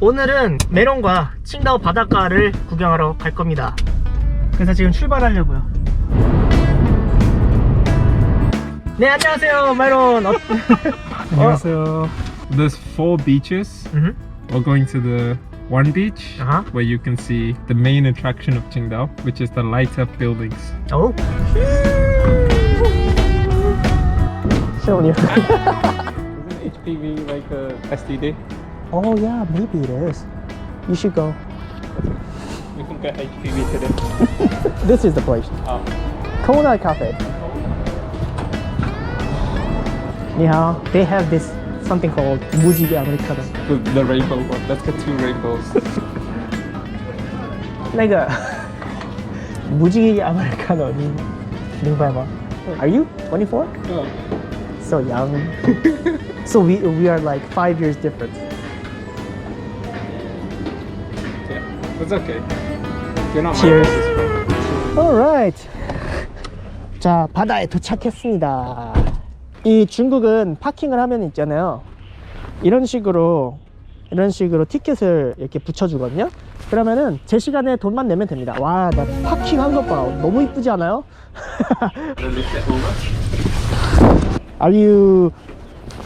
오늘은 메론과 칭다오 바닷가를 구경하러 갈 겁니다. 그래서 지금 출발하려고요. 네, 안녕하세요, 메론. 안녕하세요. There's 4 beaches. We're going to the one beach where you can see the main attraction of Qingdao, which is the light up buildings. Oh. 시원해요. Isn't HPV like a STD? Oh yeah, maybe it is. You should go. We can get HPV today. This is the place. Kona Cafe. 你好. They have this something called 무지개 아메리카노. The rainbow one. Let's get 2 rainbows. 那个무지개 아메리카노你明白吗? Are you 24? Oh. So young. So we are like 5 years different. Yeah, it's okay. You're not Cheers. my Alright. 자, 바다에 도착했습니다. 이 중국은 파킹을 하면 있잖아요. 이런 식으로 티켓을 이렇게 붙여주거든요. 그러면은 제 시간에 돈만 내면 됩니다. 와, 나 파킹 한 것 봐. 너무 이쁘지 않아요? Are you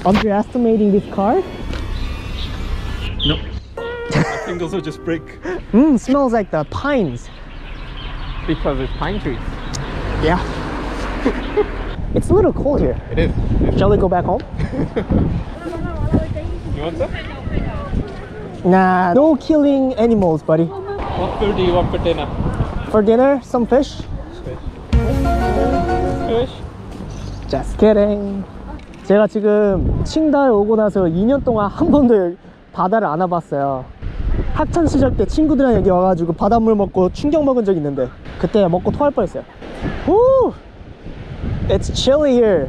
underestimating this car? No. I think those are just brick. Smells like the pines. Because it's pine trees. Yeah. It's a little cold here. It is. Shall we go back home? You want some? Nah, no killing animals, buddy. What food do you want for dinner? For dinner, some fish. Fish? Just kidding. 제가 지금 칭다오에 오고 나서 2년 동안 한 번도 바다를 안 와봤어요. 학창 시절 때 친구들이랑 여기 와가지고 바닷물 먹고 충격 먹은 적 있는데 그때 먹고 토할 뻔했어요. Woo! It's chilly here.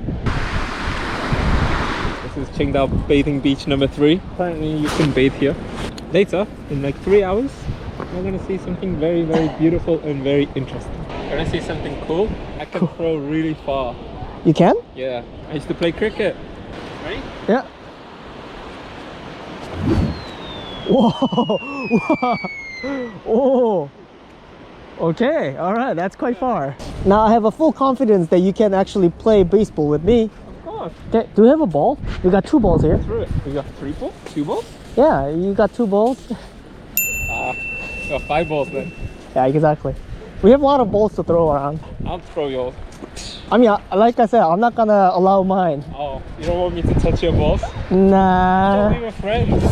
This is Qingdao bathing beach number 3. Apparently you can bathe here. Later, in like 3 hours, we're gonna see something very, very beautiful and very interesting. We're gonna see something cool. I can throw really far. You can? Yeah, I used to play cricket. Ready? Yeah. Whoa! Oh. Okay, alright, that's quite far. Now I have a full confidence that you can actually play baseball with me. Of course. Okay, do we have a ball? We got 2 balls here. Through it. We got 3 balls? 2 balls? Yeah, you got 2 balls. We got 5 balls then. Yeah, exactly. We have a lot of balls to throw around. I'll throw yours. I mean, like I said, I'm not gonna allow mine. Oh, you don't want me to touch your balls? Nah. We were friends.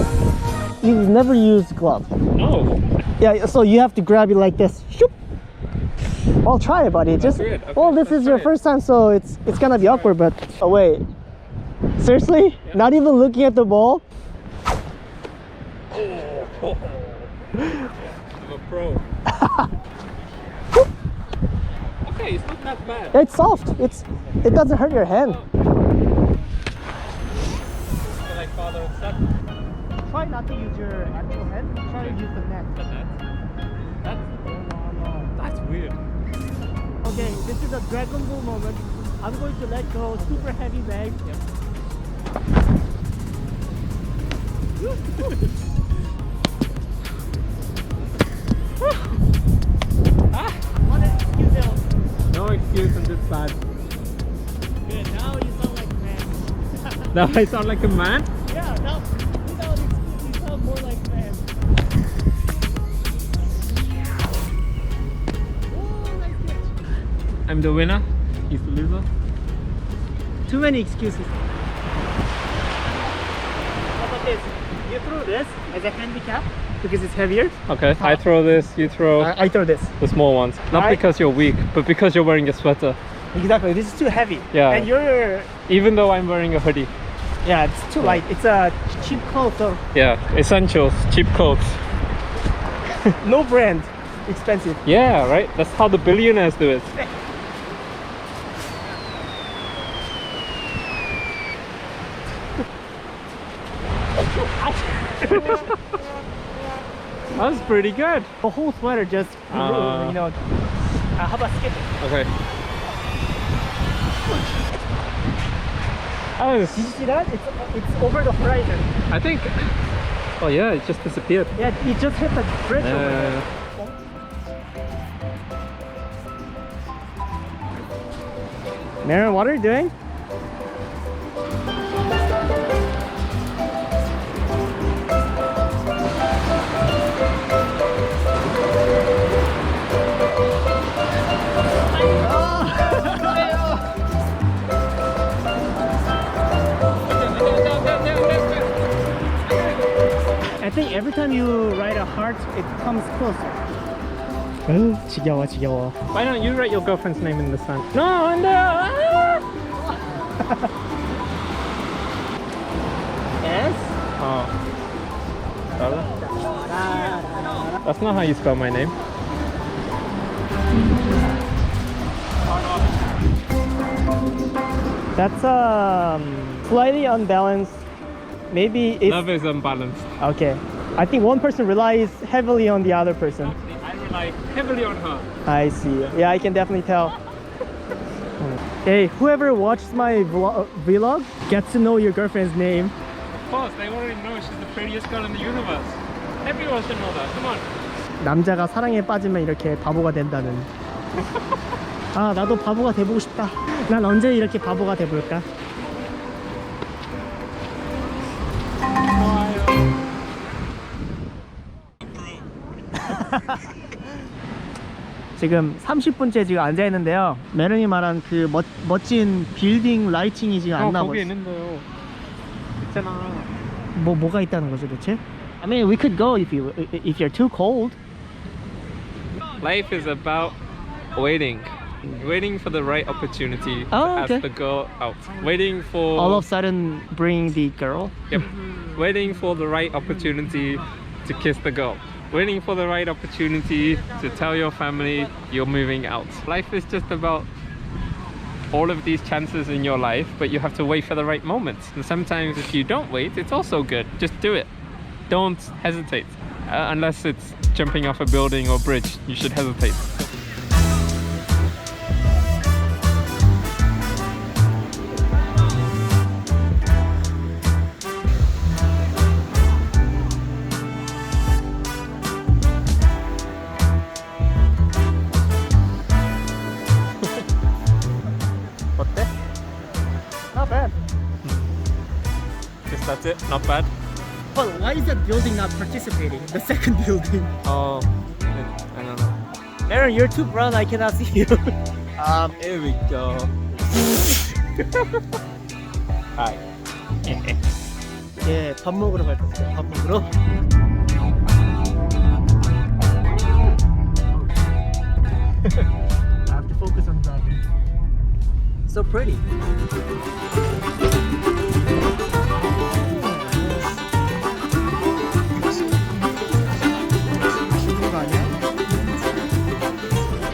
You've never used gloves. No. Yeah, so you have to grab it like this. Shoop. Well, try it, buddy. Just weird. Okay, well, this let's is your try it. first time, so it's gonna be awkward. But oh wait, seriously? Yeah. Not even looking at the ball? Oh. I'm a pro. Okay, it's not that bad. It's soft. It doesn't hurt your hand. Feel like father and son. Try not to use your actual hand. Try to use the net. The net. That's weird. Okay, this is a Dragon Ball moment. I'm going to let go. Super heavy bag. What an excuse. No excuse, I'm just bad. Good, now you sound like a man. Now I sound like a man? Yeah, now without excuse, you sound more like a man. Oh, nice catch. I'm the winner. He's the loser. Too many excuses. How about this? You throw this as a handicap because it's heavier. Okay, I throw this, you throw I throw this. the small ones. Not Alright. because you're weak, but because you're wearing a sweater. Exactly, this is too heavy. Yeah. And you're, Even though I'm wearing a hoodie. yeah, it's too light. It's a cheap coat, so Yeah, essentials, cheap clothes. no brand, expensive. Yeah, right? That's how the billionaires do it. That was pretty good. The whole sweater just, you know. How about skip it? Okay. That was, Did you see that? It's over the horizon. I think Oh yeah, it just disappeared. Yeah, it just hit the bridge over there. Maren, what are you doing? I think every time you write a heart, it comes closer. 지겨워, 지겨워. Why don't you write your girlfriend's name in the sand? No, no! S? Oh. That's not how you spell my name. That's slightly unbalanced. Maybe it's Love is unbalanced. okay. I think one person relies heavily on the other person. I rely heavily on her. I see. Yeah, I can definitely tell. Hey, whoever watches my vlog gets to know your girlfriend's name. Of course, they already know she's the prettiest girl in the universe. Everyone should know that. Come on. 남자가 사랑에 빠지면 이렇게 바보가 된다는. 아, 나도 바보가 돼보고 싶다. 난 언제 이렇게 바보가 돼볼까? 지금 30분째 지금 앉아 있는데요. 메론이 말한 그 멋진 빌딩 라이팅이 지금 안 나와. 거기 있는데요. 있잖아. 뭐가 있다는 거죠, 대체? I mean, we could go if you're too cold. Life is about waiting. Waiting for the right opportunity to okay. ask the girl out. Waiting for All of a sudden, bring the girl. Yep. Waiting for the right opportunity to kiss the girl. Waiting for the right opportunity to tell your family you're moving out. Life is just about all of these chances in your life, but you have to wait for the right moment. And sometimes if you don't wait, it's also good. Just do it. Don't hesitate. Unless it's jumping off a building or bridge, you should hesitate. 어때? Not bad. Guess that's it. Not bad. But why is that building not participating? The second building. Oh, I don't know. Aaron, you're too brown. I cannot see you. Here we go. Hi. 예, 밥 먹으러 갈 거예요. 밥 먹으러. I have to focus on driving. So pretty.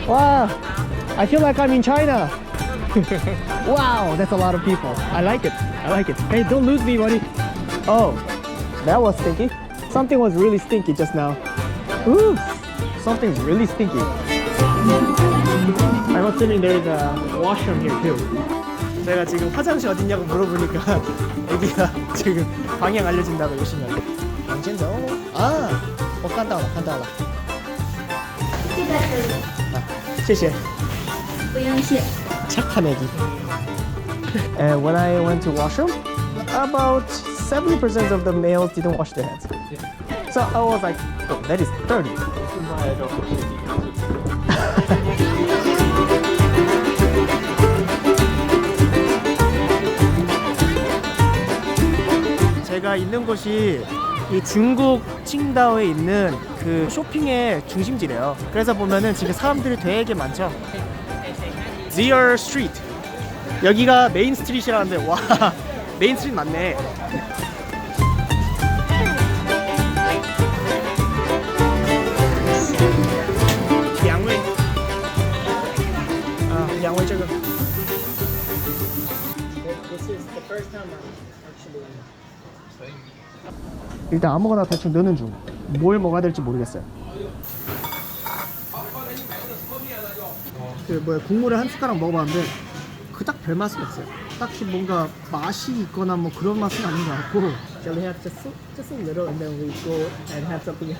Wow, I feel like I'm in China. Wow, that's a lot of people. I like it. I like it. Hey, don't lose me, buddy. Oh, that was stinky. Something was really stinky just now. Ooh, something's really stinky. I'm assuming there's a washroom here too. 제가 지금 화장실 어딨냐고 물어보니까 애기가 지금 방향 알려준다고 열심히 하고. 방진도. 아, 我看到了，看到了。谢谢。不用谢。 착한 애기. And when I went to washroom, about 70% of the males didn't wash their hands. So I was like, oh, that is dirty. 제가 있는 곳이 이 중국 칭다오에 있는 그 쇼핑의 중심지래요. 그래서 보면은 지금 사람들이 되게 많죠. Deer Street. 여기가 메인 스트리트라는데 와 메인 스트리트 맞네. 양웨이. 아, 양웨이 저거. This is the first time I'm actually. 일단 아무거나 대충 넣는 중. 뭘 먹어야 될지 모르겠어요. 그 뭐야 국물을 한 숟가락 먹어봤는데 그닥 별 맛은 없어요. 딱히 뭔가 맛이 있거나 뭐 그런 맛은 아닌 것 같고 Shall we have just a little and then we go and have something else?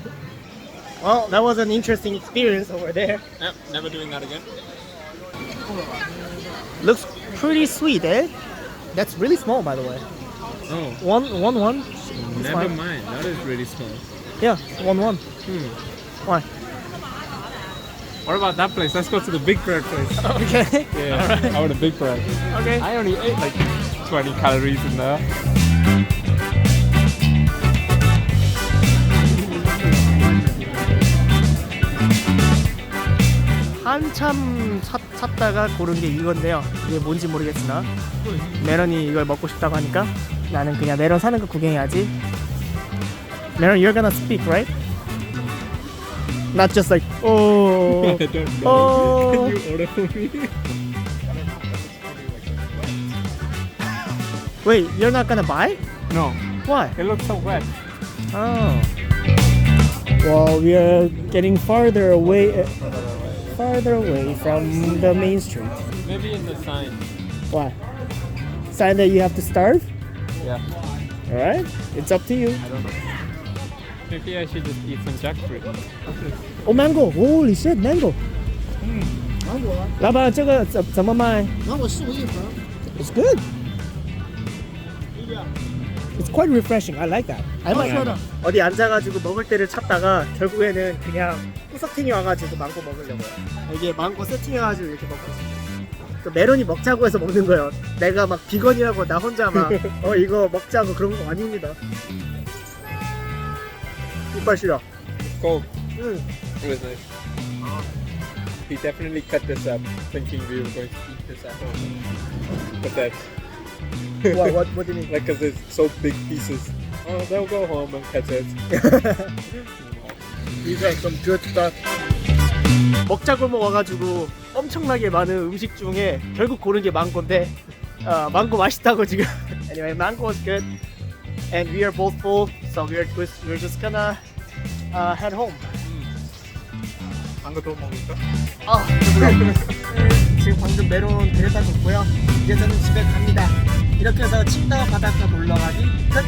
Well, that was an interesting experience over there. Yep, never doing that again. Looks pretty sweet, eh? That's really small, by the way. Oh, One. It's never fine. mind. That is really small. Yeah, one. Why? What about that place? Let's go to the big bread place. Okay. Yeah, Alright. I want a big bread. Okay. I only ate like 20 calories in there. 한참 찾다가 고른 게 이건데요. 이게 뭔지 모르겠으나 메론이 이걸 먹고 싶다고 하니까 나는 그냥 메론 사는 거 구경해야지. 메론, you're gonna speak, right? Not just like, oh, I don't know. oh. Can you order for me? Wait, you're not gonna buy? No, Why? it looks so wet. Oh. Well, we are getting farther away from the main street. Maybe in the sign. Why? Sign that you have to starve? Yeah, Alright, it's up to you. I don't know. Maybe I should just eat some jackfruit. Oh, mango! Holy shit, mango! 老板，这个怎么卖？ It's good. It's quite refreshing. I like that. I might 어디 앉아가지고 먹을 때를 찾다가 결국에는 그냥 후서팅이 와가지고 망고 먹으려고요. 이게 망고 세팅해가지고 이렇게 먹고 있어요. 그 메론이 먹자고 해서 먹는 거예요. 내가 막 비건이라고 나 혼자 막 이거 먹자고 그런 거 아닙니다. 이빨 싫어. Cold. It was nice. He definitely cut this up, thinking we were going to eat this at home. But that's What do you mean? like, cause it's so big pieces. Oh, they'll go home and cut it. These are some good stuff. 먹자골목 와가지고 엄청나게 많은 음식 중에 결국 고른 게 망고인데 망고 맛있다고 지금. Anyway, mango is good, and we are both full, so we're just gonna head home. 망고 또 먹을까? 아, 배불러. 지금 방금 메론 데려다 줬고요. 이제 저는 집에 갑니다. 이렇게 해서 칭다오 바닷가 놀러가기 끝.